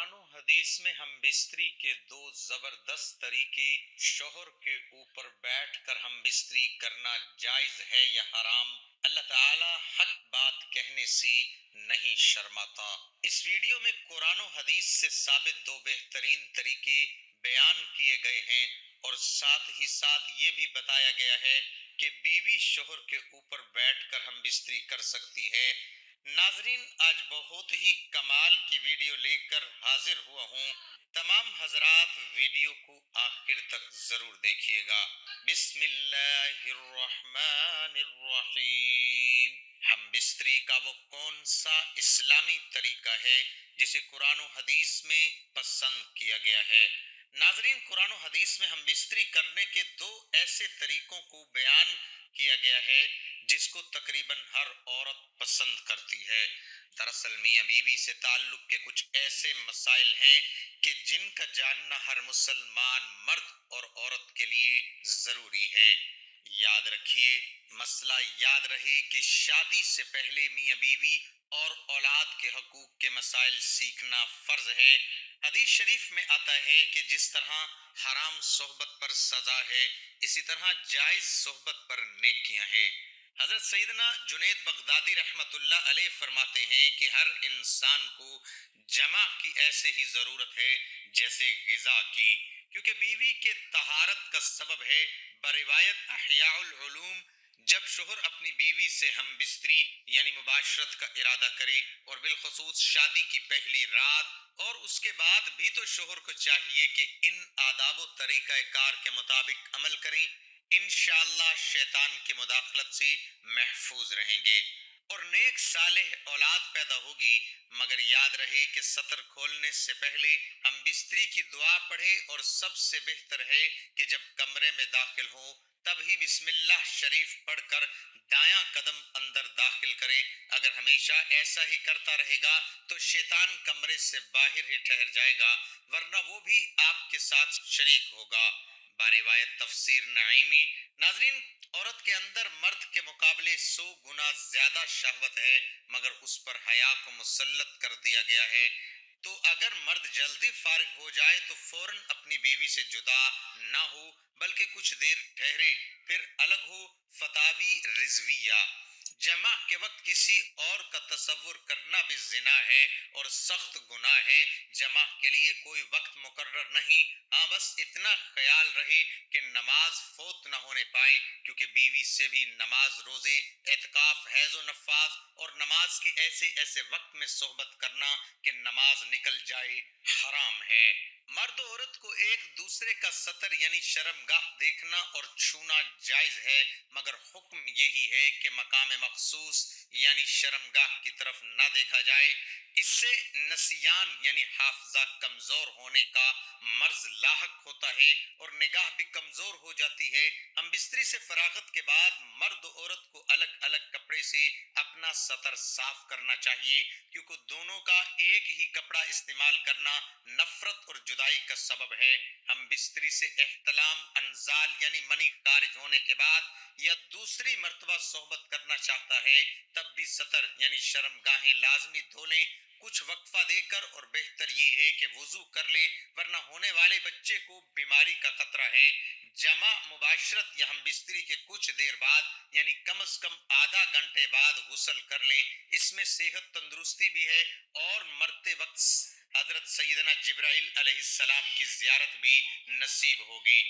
قرآن و حدیث میں ہم بستری کے دو زبردست طریقے، شوہر کے اوپر بیٹھ کر ہم بستری کرنا جائز ہے یا حرام، اللہ تعالی حق بات کہنے سے نہیں شرماتا۔ اس ویڈیو میں قرآن و حدیث سے ثابت دو بہترین طریقے بیان کیے گئے ہیں، اور ساتھ ہی ساتھ یہ بھی بتایا گیا ہے کہ بیوی شوہر کے اوپر بیٹھ کر ہم بستری کر سکتی ہے۔ ناظرین، آج بہت ہی کمال کی ویڈیو لے کر حاضر ہوا ہوں، تمام حضرات ویڈیو کو آخر تک ضرور دیکھیے گا۔ بسم اللہ الرحمن الرحیم۔ ہم بستری کا وہ کون سا اسلامی طریقہ ہے جسے قرآن و حدیث میں پسند کیا گیا ہے؟ ناظرین، قرآن و حدیث میں ہم بستری کرنے کے دو ایسے طریقوں کو بیان کیا گیا ہے جس کو تقریباً ہر عورت پسند کرتی ہے۔ دراصل میاں بیوی سے تعلق کے کچھ ایسے مسائل ہیں کہ جن کا جاننا ہر مسلمان مرد اور عورت کے لیے ضروری ہے۔ یاد رکھیے، مسئلہ یاد رہے کہ شادی سے پہلے میاں بیوی اور اولاد کے حقوق کے مسائل سیکھنا فرض ہے۔ حدیث شریف میں آتا ہے کہ جس طرح حرام صحبت پر سزا ہے، اسی طرح جائز صحبت پر نیکیاں ہیں۔ حضرت سیدنا جنید بغدادی رحمت اللہ علیہ فرماتے ہیں کہ ہر انسان کو جمع کی ایسے ہی ضرورت ہے جیسے غذا کی، کیونکہ بیوی کے طہارت کا سبب ہے۔ بروایت احیاء العلوم، جب شوہر اپنی بیوی سے ہم بستری یعنی مباشرت کا ارادہ کرے، اور بالخصوص شادی کی پہلی رات اور اس کے بعد بھی، تو شوہر کو چاہیے کہ ان آداب و طریقہ کار کے مطابق عمل کریں۔ انشاءاللہ شیطان کی مداخلت سے محفوظ رہیں گے اور نیک صالح اولاد پیدا ہوگی۔ مگر یاد رہے کہ سطر کھولنے سے پہلے ہم بستری کی دعا پڑھیں، اور سب سے بہتر ہے کہ جب کمرے میں داخل ہوں تب ہی بسم اللہ شریف پڑھ کر دایاں قدم اندر داخل کریں۔ اگر ہمیشہ ایسا ہی کرتا رہے گا تو شیطان کمرے سے باہر ہی ٹھہر جائے گا، ورنہ وہ بھی آپ کے ساتھ شریک ہوگا۔ باروایت تفسیر نعیمی۔ ناظرین، عورت کے اندر مرد کے مقابلے 100 گنا زیادہ شہوت ہے، مگر اس پر حیا کو مسلط کر دیا گیا ہے۔ تو اگر مرد جلدی فارغ ہو جائے تو فوراً اپنی بیوی سے جدا نہ ہو، بلکہ کچھ دیر ٹھہرے پھر الگ ہو۔ فتاوی رضویہ۔ جمع کے وقت کسی اور کا تصور کرنا بھی زنا ہے اور سخت گناہ ہے۔ جمع کے لیے کوئی وقت مقرر نہیں، ہاں بس اتنا خیال رہے کہ نماز فوت نہ ہونے پائے، کیونکہ بیوی سے بھی نماز، روزے، اعتکاف، حیض و نفاذ اور نماز کے ایسے وقت میں صحبت کرنا کہ نماز نکل جائے حرام ہے۔ مرد و عورت کو ایک دوسرے کا سطر یعنی شرمگاہ دیکھنا اور چھونا جائز ہے، مگر حکم یہی ہے کہ مقام مخصوص یعنی شرمگاہ کی طرف نہ دیکھا جائے۔ اس سے نسیان یعنی حافظہ کمزور ہونے کا مرض لاحق ہوتا ہے اور نگاہ بھی کمزور ہو جاتی ہے۔ ہم بستری سے فراغت کے بعد مرد و عورت کو الگ الگ کپڑے سے اپنا سطر صاف کرنا چاہیے، کیونکہ دونوں کا ایک ہی کپڑا استعمال کرنا نفرت اور جدائی کا سبب ہے۔ ہم بستری سے احتلام انزال یعنی منی خارج ہونے کے بعد یا دوسری مرتبہ صحبت کرنا چاہتا ہے، تب بھی سطر یعنی شرمگاہیں لازمی دھو لیں کچھ وقفہ دے کر، اور بہتر یہ ہے کہ وضو کر لے، ورنہ ہونے والے بچے کو بیماری کا خطرہ ہے۔ جمع مباشرت یا ہم بستری کے کچھ دیر بعد یعنی کم از کم آدھا گھنٹے بعد غسل کر لیں، اس میں صحت تندرستی بھی ہے، اور مرتے وقت حضرت سیدنا جبرائیل علیہ السلام کی زیارت بھی نصیب ہوگی۔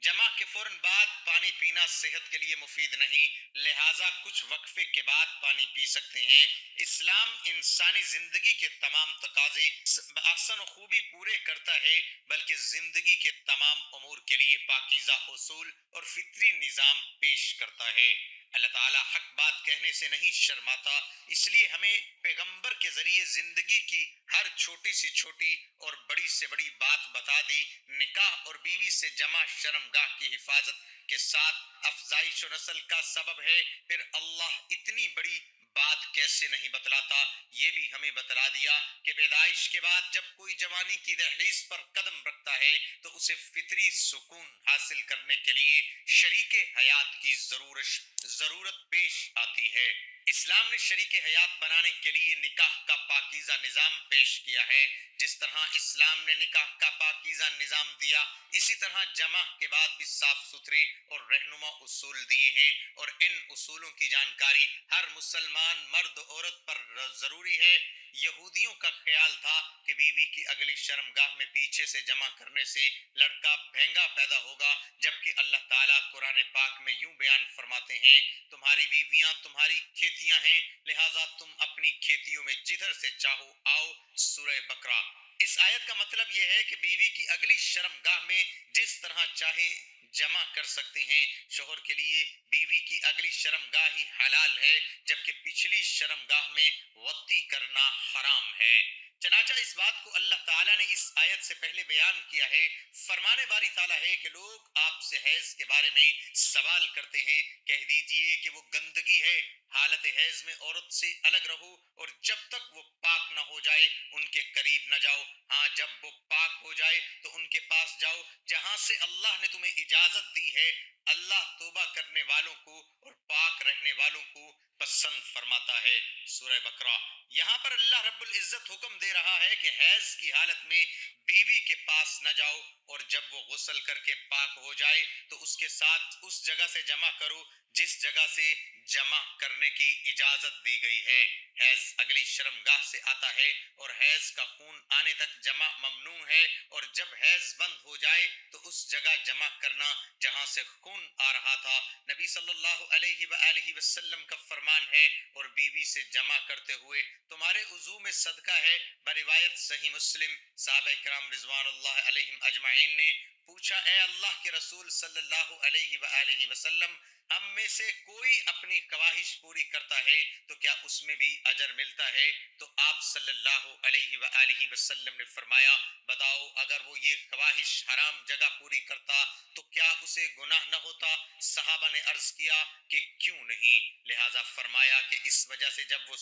جمع کے فوراً بعد پانی پینا صحت کے لیے مفید نہیں، لہٰذا کچھ وقفے کے بعد پانی پی سکتے ہیں۔ اسلام انسانی زندگی کے تمام تقاضے بآحسن و خوبی پورے کرتا ہے، بلکہ زندگی کے تمام امور کے لیے پاکیزہ اصول اور فطری نظام پیش کرتا ہے۔ اللہ تعالیٰ حق بات کہنے سے نہیں شرماتا، اس لیے ہمیں پیغمبر کے ذریعے زندگی کی ہر چھوٹی سے چھوٹی اور بڑی سے بڑی بات بتا دی۔ نکاح اور بیوی سے جمع شرمگاہ کی حفاظت کے ساتھ افزائش و نسل کا سبب ہے، پھر اللہ اتنی بڑی بات کیسے نہیں بتلاتا؟ یہ بھی ہمیں بتلا دیا کہ پیدائش کے بعد جب کوئی جوانی کی دہلیز پر قدم رکھتا ہے تو اسے فطری سکون حاصل کرنے کے لیے شریک حیات کی ضرورت پیش آتی ہے۔ اسلام نے شریک حیات بنانے کے لیے نکاح کا پاکیزہ نظام پیش کیا ہے. جس طرح اسلام نے نکاح کا پاکیزہ نظام دیا، اسی طرح جمع کے بعد بھی صاف ستھری اور رہنما اصول دیے ہیں، اور ان اصولوں کی جانکاری ہر مسلمان مرد عورت پر ضروری ہے. یہودیوں کا خیال تھا کہ بیوی کی اگلی شرمگاہ میں پیچھے سے جمع کرنے سے لڑکا بھینگا پیدا ہوگا، جبکہ اللہ تعالیٰ قرآن پاک میں یوں بیان فرماتے ہیں: تمہاری بیویاں تمہاری کھیتیاں ہیں، لہٰذا تم اپنی کھیتیوں میں جدھر سے چاہو آؤ. سورہ بقرہ. اس آیت کا مطلب یہ ہے کہ بیوی کی اگلی شرمگاہ میں جس طرح چاہے جمع کر سکتے ہیں. شوہر کے لیے بیوی کی اگلی شرمگاہ ہی حلال ہے، جبکہ پچھلی شرمگاہ میں وطی کرنا حرام ہے. چنانچہ اس بات کو اللہ تعالیٰ نے اس آیت سے پہلے بیان کیا ہے. فرمانے باری تعالیٰ ہے کہ لوگ آپ سے حیض کے بارے میں سوال کرتے ہیں، کہہ دیجئے کہ وہ گندگی ہے. حالت حیض میں عورت سے الگ رہو، اور جب تک وہ پاک نہ ہو جائے ان کے قریب نہ جاؤ. ہاں، جب وہ پاک ہو جائے تو ان کے پاس جاؤ جہاں سے اللہ نے تمہیں اجازت دی ہے. اللہ توبہ کرنے والوں کو اور پاک رہنے والوں کو پسند فرماتا ہے. سورہ بقرہ. یہاں پر اللہ رب العزت حکم دے رہا ہے کہ حیض کی حالت میں بیوی کے پاس نہ جاؤ، اور جب وہ غسل کر کے پاک ہو جائے تو اس کے ساتھ اس جگہ سے جمع کرو جس جگہ سے جمع کرنے کی اجازت دی گئی ہے. حیض اگلی شرمگاہ سے آتا ہے اور حیض کا خون آنے تک جمع ممنوع ہے، اور جب حیض بند ہو جائے تو اس جگہ جمع کرنا جہاں سے خون آ رہا تھا. نبی صلی اللہ علیہ وآلہ وسلم کا فرمان ہے: اور بیوی سے جمع کرتے ہوئے تمہارے وضو میں صدقہ ہے. بروایت صحیح مسلم. صحابہ کرام رضوان اللہ علیہم اجمعین نے پوچھا: اے اللہ کے رسول صلی اللہ علیہ وآلہ وسلم، ہم میں سے کوئی اپنی خواہش پوری کرتا ہے تو کیا اس میں بھی اجر ملتا ہے؟ تو آپ صلی اللہ علیہ وآلہ وسلم نے فرمایا: بتاؤ، اگر وہ یہ خواہش حرام جگہ پوری کرتا تو کیا اسے گناہ نہ ہوتا؟ صحابہ نے عرض کیا کہ کیوں نہیں؟ لہٰذا فرمایا کہ اس وجہ سے جب وہ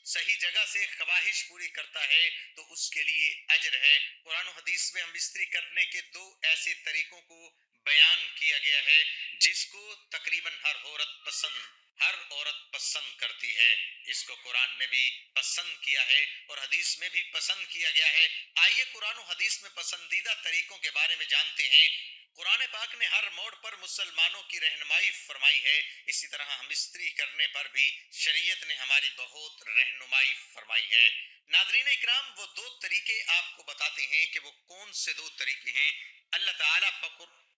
صحیح جگہ سے خواہش پوری کرتا ہے تو اس کے لیے اجر ہے. قرآن و حدیث میں ہم بستری کرنے کے دو ایسے طریقوں کو بیان کیا گیا ہے جس کو تقریباً ہر عورت پسند کرتی ہے. اس کو قرآن میں بھی پسند کیا ہے اور حدیث میں بھی پسند کیا گیا ہے. آئیے قرآن و حدیث میں پسندیدہ طریقوں کے بارے میں جانتے ہیں. قرآن پاک نے ہر موڑ پر مسلمانوں کی رہنمائی فرمائی ہے. اسی طرح ہم استری کرنے پر بھی شریعت نے ہماری بہت رہنمائی فرمائی ہے. ناظرین اکرام، وہ دو طریقے آپ کو بتاتے ہیں کہ وہ کون سے دو طریقے ہیں. اللہ تعالیٰ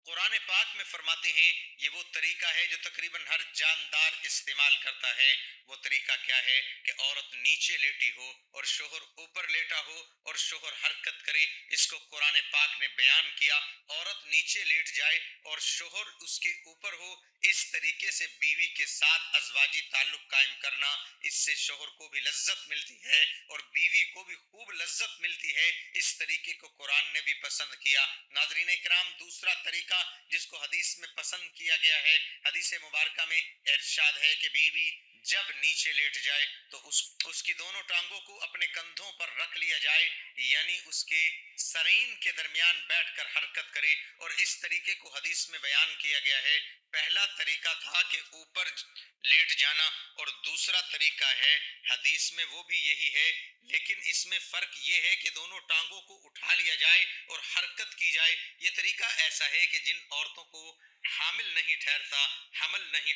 قرآن پاک میں فرماتے ہیں یہ وہ طریقہ ہے جو تقریباً ہر جاندار استعمال کرتا ہے. وہ طریقہ کیا ہے کہ عورت نیچے لیٹی ہو اور شوہر اوپر لیٹا ہو اور شوہر حرکت کرے. اس کو قرآن پاک نے بیان کیا. عورت نیچے لیٹ جائے اور شوہر اس کے اوپر ہو. اس طریقے سے بیوی کے ساتھ ازواجی تعلق قائم کرنا، اس سے شوہر کو بھی لذت ملتی ہے اور بیوی کو بھی خوب لذت ملتی ہے. اس طریقے کو قرآن نے بھی پسند کیا. ناظرین اکرام، دوسرا طریقہ جس کو حدیث میں پسند کیا گیا ہے، حدیث مبارکہ میں ارشاد ہے کہ بیوی جب نیچے لیٹ جائے تو اس کی دونوں ٹانگوں کو اپنے کندھوں پر رکھ لیا جائے، یعنی اس کے سرین کے درمیان بیٹھ کر حرکت کرے. اور اس طریقے کو حدیث میں بیان کیا گیا ہے. پہلا طریقہ تھا کہ اوپر لیٹ جانا، اور دوسرا طریقہ ہے حدیث میں وہ بھی یہی ہے، لیکن اس میں فرق یہ ہے کہ دونوں ٹانگوں کو اٹھا لیا جائے اور حرکت کی جائے. یہ طریقہ ایسا ہے کہ جن عورتوں کو حمل نہیں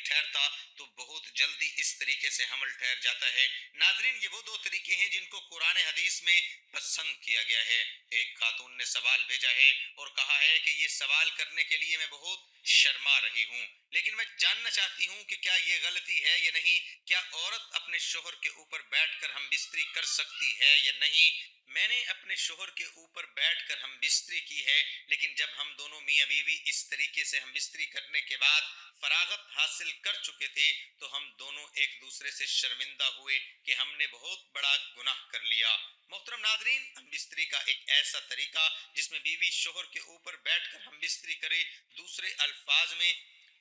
ٹھہرتا تو بہت جلدی اس طریقے سے حمل ٹھہر جاتا ہے. ناظرین، یہ وہ دو طریقے ہیں جن کو قرآن حدیث میں پسند کیا گیا ہے. ایک خاتون نے سوال بھیجا ہے اور کہا ہے کہ یہ سوال کرنے کے لیے میں بہت شرما رہی ہوں، لیکن میں جاننا چاہتی ہوں کہ کیا یہ غلطی ہے یا نہیں. کیا عورت اپنے شوہر کے اوپر بیٹھ کر ہم بستری کر سکتی ہے یا نہیں؟ میں نے اپنے شوہر کے اوپر بیٹھ کر ہم بستری کی ہے، لیکن جب ہم دونوں میاں بیوی اس طریقے سے ہم بستری کرنے کے بعد فراغت حاصل کر چکے تھے تو ہم دونوں ایک دوسرے سے شرمندہ ہوئے کہ ہم نے بہت بڑا گناہ کر لیا. محترم ناظرین، ہم بستری کا ایک ایسا طریقہ جس میں بیوی شوہر کے اوپر بیٹھ کر ہم بستری کرے، دوسرے الفاظ میں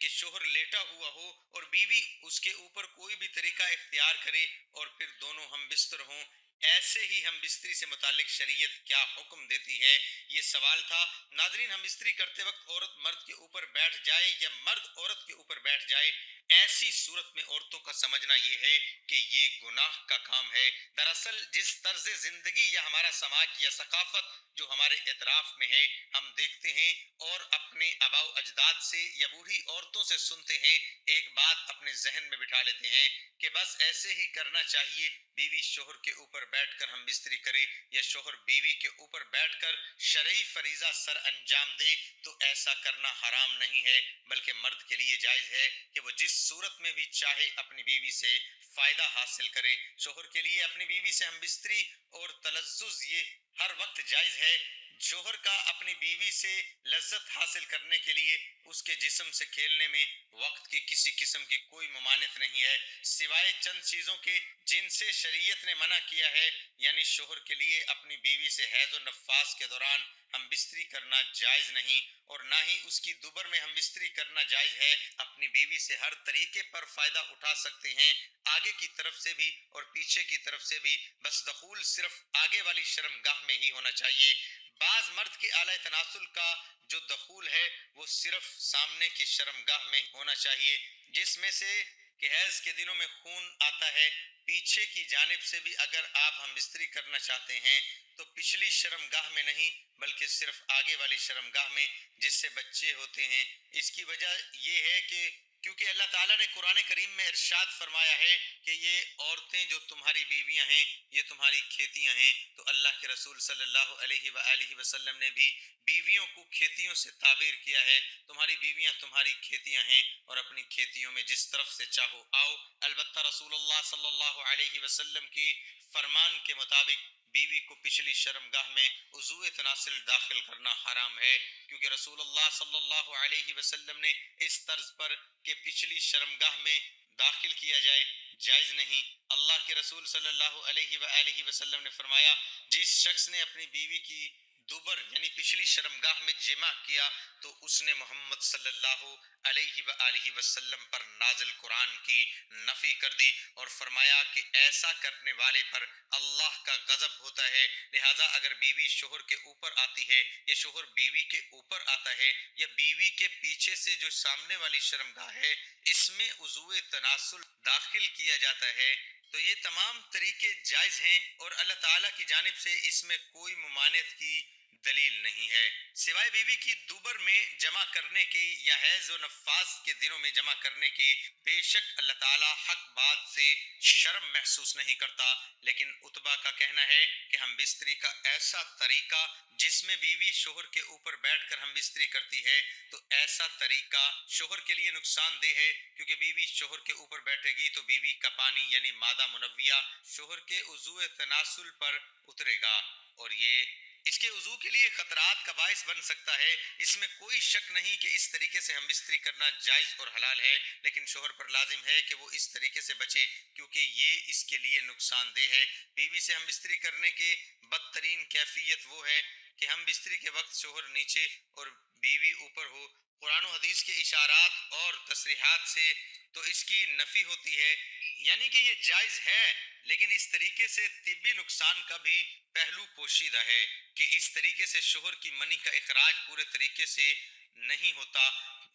کہ شوہر لیٹا ہوا ہو اور بیوی اس کے اوپر کوئی بھی طریقہ اختیار کرے اور پھر دونوں ہم بستر ہوں. ایسے ہی ہم بستری سے متعلق شریعت کیا حکم دیتی ہے، یہ سوال تھا۔ ناظرین، ہم بستری کرتے وقت عورت مرد کے اوپر بیٹھ جائے یا مرد عورت کے اوپر بیٹھ جائے، ایسی صورت میں عورتوں کا سمجھنا یہ ہے کہ یہ گناہ کا کام ہے۔ دراصل جس طرز زندگی یا ہمارا سماج یا ثقافت جو ہمارے اعتراف میں ہے، ہم دیکھتے ہیں اور اپنے آباء و اجداد سے یا بوڑھی عورتوں سے سنتے ہیں، ایک بات اپنے ذہن میں بٹھا لیتے ہیں کہ بس ایسے ہی کرنا چاہیے، بیوی شوہر کے اوپر بیٹھ کر ہم بستری کرے یا شوہر بیوی کے اوپر بیٹھ کر شرعی فریضہ سر انجام دے تو ایسا کرنا حرام نہیں ہے، بلکہ مرد کے لیے جائز ہے کہ وہ جس صورت میں بھی چاہے اپنی بیوی سے فائدہ حاصل کرے۔ شوہر کے لیے اپنی بیوی سے ہم بستری اور تلذذ یہ ہر وقت جائز ہے۔ شوہر کا اپنی بیوی سے لذت حاصل کرنے کے لیے اس کے جسم سے کھیلنے میں وقت کی کسی قسم کی کوئی ممانعت نہیں ہے، سوائے چند چیزوں کے جن سے شریعت نے منع کیا ہے، یعنی شوہر کے لیے اپنی بیوی سے حیض و نفاس کے دوران ہم بستری کرنا جائز نہیں، اور نہ ہی اس کی دوبر میں ہم بستری کرنا جائز ہے۔ اپنی بیوی سے ہر طریقے پر فائدہ اٹھا سکتے ہیں، آگے کی طرف سے بھی اور پیچھے کی طرف سے بھی، بس دخول صرف آگے والی شرمگاہ میں ہی ہونا چاہیے۔ بعض مرد کے اعلی تناسل کا جو دخول ہے وہ صرف سامنے کی شرمگاہ میں ہونا چاہیے، جس میں سے کہ حیض کے دنوں میں خون آتا ہے۔ پیچھے کی جانب سے بھی اگر آپ ہم بستری کرنا چاہتے ہیں تو پچھلی شرمگاہ میں نہیں بلکہ صرف آگے والی شرمگاہ میں، جس سے بچے ہوتے ہیں۔ اس کی وجہ یہ ہے کہ کیونکہ اللہ تعالیٰ نے قرآن کریم میں ارشاد فرمایا ہے کہ یہ عورتیں جو تمہاری بیویاں ہیں یہ تمہاری کھیتیاں ہیں، تو اللہ کے رسول صلی اللہ علیہ وآلہ وسلم نے بھی بیویوں کو کھیتیوں سے تعبیر کیا ہے۔ تمہاری بیویاں تمہاری کھیتیاں ہیں اور اپنی کھیتیوں میں جس طرف سے چاہو آؤ۔ البتہ رسول اللہ صلی اللہ علیہ وسلم کی فرمان کے مطابق بیوی کو پچھلی شرمگاہ میں عضو تناسل داخل کرنا حرام ہے، کیونکہ رسول اللہ صلی اللہ علیہ وسلم نے اس طرز پر کہ پچھلی شرمگاہ میں داخل کیا جائے جائز نہیں۔ اللہ کے رسول صلی اللہ علیہ وآلہ وسلم نے فرمایا، جس شخص نے اپنی بیوی کی دوبر یعنی پچھلی شرمگاہ میں جمع کیا تو اس نے محمد صلی اللہ علیہ وآلہ وسلم پر نازل قرآن کی نفی کر دی اور فرمایا کہ ایسا کرنے والے پر اللہ کا غضب ہوتا ہے۔ لہٰذا اگر بیوی شوہر کے اوپر آتی ہے یا شوہر بیوی کے اوپر آتا ہے یا بیوی کے پیچھے سے جو سامنے والی شرمگاہ ہے اس میں عضو تناسل داخل کیا جاتا ہے تو یہ تمام طریقے جائز ہیں اور اللہ تعالیٰ کی جانب سے اس میں کوئی ممانعت کی دلیل نہیں ہے، سوائے بیوی کی دوبر میں جمع کرنے کے یا حیض و نفاس کے دنوں میں جمع کرنے کے۔ بے شک اللہ تعالیٰ حق بات سے شرم محسوس نہیں کرتا، لیکن عتبہ کا کہنا ہے کہ ہم بستری کا ایسا طریقہ جس میں بیوی شوہر کے اوپر بیٹھ کر ہم بستری کرتی ہے تو ایسا طریقہ شوہر کے لیے نقصان دہ ہے، کیونکہ بیوی شوہر کے اوپر بیٹھے گی تو بیوی کا پانی یعنی مادہ منویہ شوہر کے عضو تناسل پر اترے گا اور یہ اس کے وضو کے لیے خطرات کا باعث بن سکتا ہے۔ اس میں کوئی شک نہیں کہ اس طریقے سے ہم بستری کرنا جائز اور حلال ہے، لیکن شوہر پر لازم ہے کہ وہ اس طریقے سے بچے کیونکہ یہ اس کے لیے نقصان دہ ہے۔ بیوی سے ہم بستری کرنے کے بدترین کیفیت وہ ہے کہ ہم بستری کے وقت شوہر نیچے اور بیوی اوپر ہو۔ قرآن و حدیث کے اشارات اور تصریحات سے تو اس کی نفی ہوتی ہے، یعنی کہ یہ جائز ہے، لیکن اس طریقے سے طبی نقصان کا بھی پہلو پوشیدہ ہے کہ اس طریقے سے شوہر کی منی کا اخراج پورے طریقے سے نہیں ہوتا۔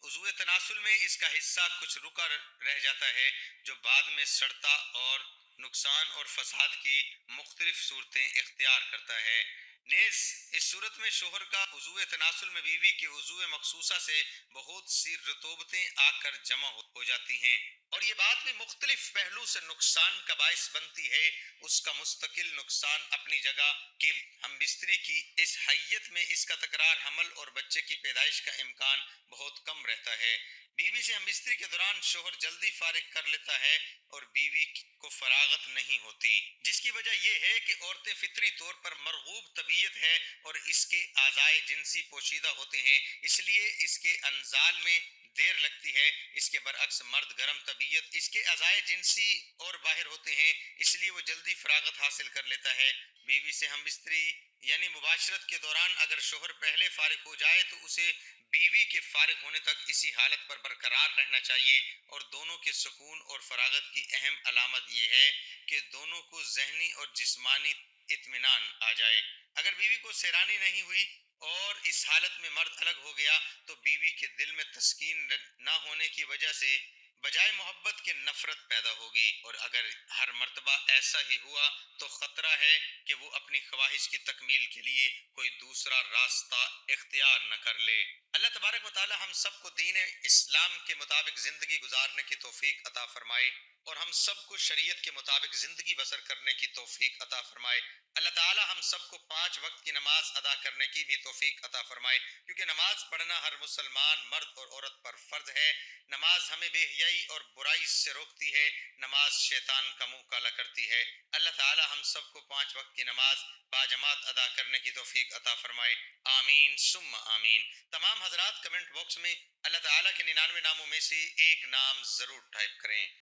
عضو تناسل میں اس کا حصہ کچھ رکا رہ جاتا ہے جو بعد میں سڑتا اور نقصان اور فساد کی مختلف صورتیں اختیار کرتا ہے۔ نیز اس صورت میں شوہر کا عضو تناسل میں بیوی کے عضو مخصوصہ سے بہت سی رطوبتیں آ کر جمع ہو جاتی ہیں اور یہ بات بھی مختلف پہلو سے نقصان کا باعث بنتی ہے۔ اس کا مستقل نقصان اپنی جگہ کہ ہم بستری کی اس حیت میں اس کا تکرار حمل اور بچے کی پیدائش کا امکان بہت کم رہتا ہے۔ بیوی سے ہم بستری کے دوران شوہر جلدی فارغ کر لیتا ہے اور بیوی کو فراغت نہیں ہوتی، جس کی وجہ یہ ہے کہ عورتیں فطری طور پر مرغوب طبیعت ہے اور اس کے اعضائے جنسی پوشیدہ ہوتے ہیں، اس لیے اس کے انزال میں دیر لگتی ہے۔ اس کے برعکس مرد گرم طبیعت، اس کے اعضائے جنسی اور باہر ہوتے ہیں، اس لیے وہ جلدی فراغت حاصل کر لیتا ہے۔ بیوی سے ہم بستری یعنی مباشرت کے دوران اگر شوہر پہلے فارغ ہو جائے تو اسے بیوی کے فارغ ہونے تک اسی حالت پر برقرار رہنا چاہیے، اور دونوں کے سکون اور فراغت کی اہم علامت یہ ہے کہ دونوں کو ذہنی اور جسمانی اطمینان آ جائے۔ اگر بیوی کو سیرانی نہیں ہوئی اور اس حالت میں مرد الگ ہو گیا تو بیوی کے دل میں تسکین نہ ہونے کی وجہ سے بجائے محبت کے نفرت پیدا ہوگی، اور اگر ہر مرتبہ ایسا ہی ہوا تو خطرہ ہے کہ وہ اپنی خواہش کی تکمیل کے لیے کوئی دوسرا راستہ اختیار نہ کر لے۔ اللہ تبارک و تعالی ہم سب کو دین اسلام کے مطابق زندگی گزارنے کی توفیق عطا فرمائے، اور ہم سب کو شریعت کے مطابق زندگی بسر کرنے کی توفیق عطا فرمائے۔ اللہ تعالی ہم سب کو 5 وقت کی نماز ادا کرنے کی بھی توفیق عطا فرمائے، کیونکہ نماز پڑھنا ہر مسلمان مرد اور عورت پر فرض ہے۔ نماز ہمیں بے حیائی اور برائی سے روکتی ہے، نماز شیطان کا منہ کالا کرتی ہے۔ اللہ تعالی ہم سب کو 5 وقت کی نماز باجماعت ادا کرنے کی توفیق عطا فرمائے، آمین ثم آمین۔ تمام حضرات کمنٹ باکس میں اللہ تعالیٰ کے 99 ناموں میں سے ایک نام ضرور ٹائپ کریں۔